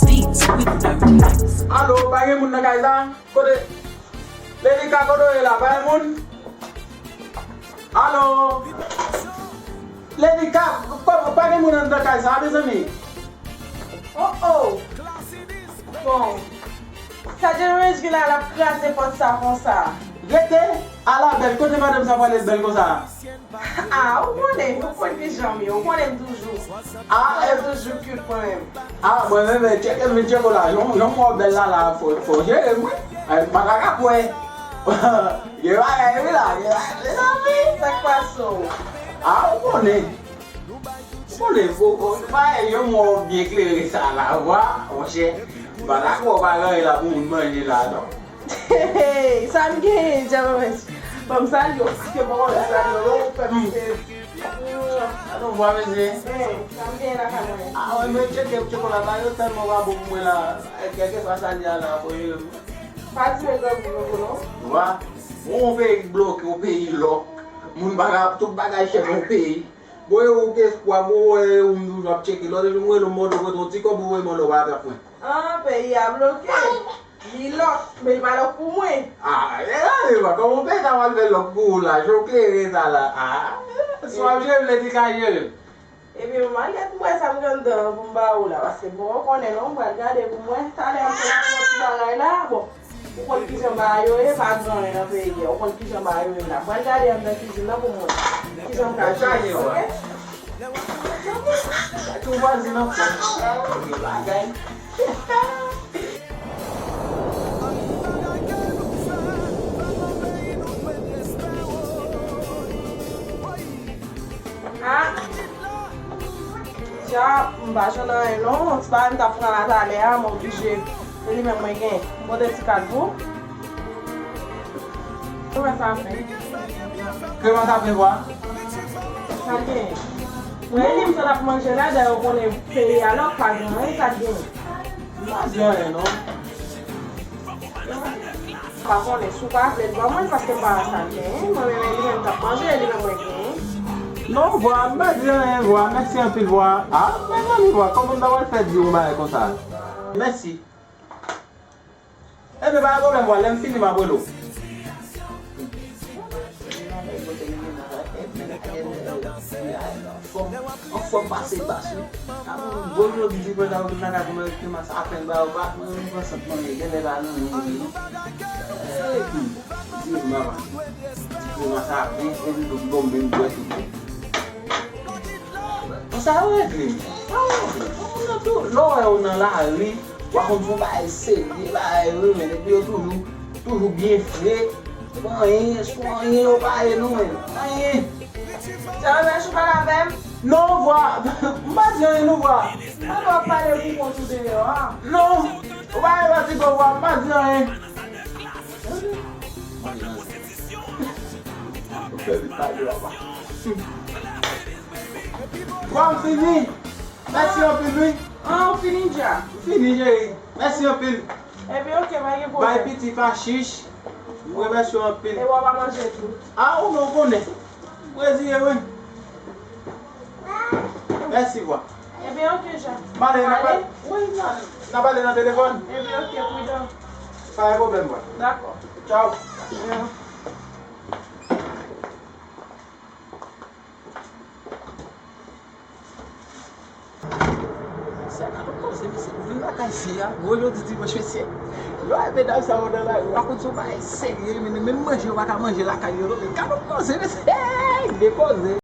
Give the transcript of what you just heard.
Beats with the remix. Allo, bagay moun na kaisan? Kote, Lady Ka kodo e la, bagay moun? Allo? Lady Ka, bagay moun na kaisan, abe zami? Oh. Bon. Sa jenwèj ki la krasè pot sa kon sa. Gete, ala bel, kote madame sa pale bel kon sa? Ou konen ki jam yo, ou konen toujou. Ah, Toujou kül kon mèm. Ah, mwen men cheko la, yon mwen bel la fò jere mwen. Makaka kwe. Ye bagay mi la, ye zami. Sa kwa so? Ah, ou konen. Yon mwen biye kleri sa la, wè? Banak wè bagay la pou mwen manje la do. Sa mi gen jenwèj. Bam sal yo, ke bon la sal yo, ou pe Ano vwa men se? sa mi gen la kanwen. Ah, wè men cheko la, yo ten mwen wabou mwen la, keke fasan ya la pou yon. Pati me gwa mwen no? Wè? Mwen pe blok, mwen pe yi lok. Mwen tout bagay chek mwen pe yi. Boye ou kes kwa, boye ou mwen ap cheki, lode mwen lo modo koto, tiko boye mwen lo wate fwen. Pe yi a bloke. Yi lok, me yi malok pou mwen. E ba, komon pe ta wal ve lok pou la, jokle re ta la. Swap jem le di ka jere. Ebi mwen get mwen sa mwen dan pou mba ou la. Wase bon konen non, mwen gade pou mwen. Tale an se la mwen ti bagay la, bon. Ou kon ki jen ba yo e, pa gran e nan pe ye. Ou kon ki jen ba yo e la. Mwen gade an dan ki jen la pou mwen. Ki jen ka chanye, ok? Tu wazi nan fwen. Bagay. Ja, mba jonan e non, ti ba mta fran la tale a, mwen oblige li men mwen gen. Mwen de ti kadvo. Kwen sa fe? Keman sa fe wwa? Sa gen. Mwen li mse la pou manje la, de yo konen peye alok pa gen, sa gen. Mazyon e non? Pa konen sou pa fe dwa mwen, paske pa sa gen. Mwen li men tap manje, li men mwen gen. Non vwa, mazyon e vwa, mersi an pil vwa. Men nan vwa, komon da wal fet di ou ba e konsa. Mersi. E me ba a gomen vwa, lem fini ma bolo. On fò pase basi. Goun yo di kwa da wak nan a koumen keman sa apen ba wak, mwen yon sa pwone gen le ba nan yon yon. Di mama. Di mama sa apen, en yon gom ben gwe ti. Sa wè gri. Non wè ou nan la ri, wakon foun ba e se, ba e ri men, epi yo toujou bien fre. Swan yon ba e nou men. Jan mwen chou pa la vem? Non vwa, mba diyan yon vwa. An wap pale pou kontou de yo, ha? Non, wè yon bati go vwa, mba diyan yon. Wè m fini. Mersi yon pil lui. Ou fini dja? Fini jeri. Mersi yon pil. Ebi ok, mwen gen pou Bay piti fa shish. Mwen mersi yon pil. E wap a manje tout. Ou non konen. Mwen ziye wè. Mersi vwa. Ebi ok, ja. Mane, nabale nan telefon. Ebi ok, pwida. Faye problem wè. D'akor. Ciao. Goulou di mwen chwese. Yo a pe daw sa wou dan la, wakon sou ba e se, men manje waka manje la kanyo. Kanon konse, de koze.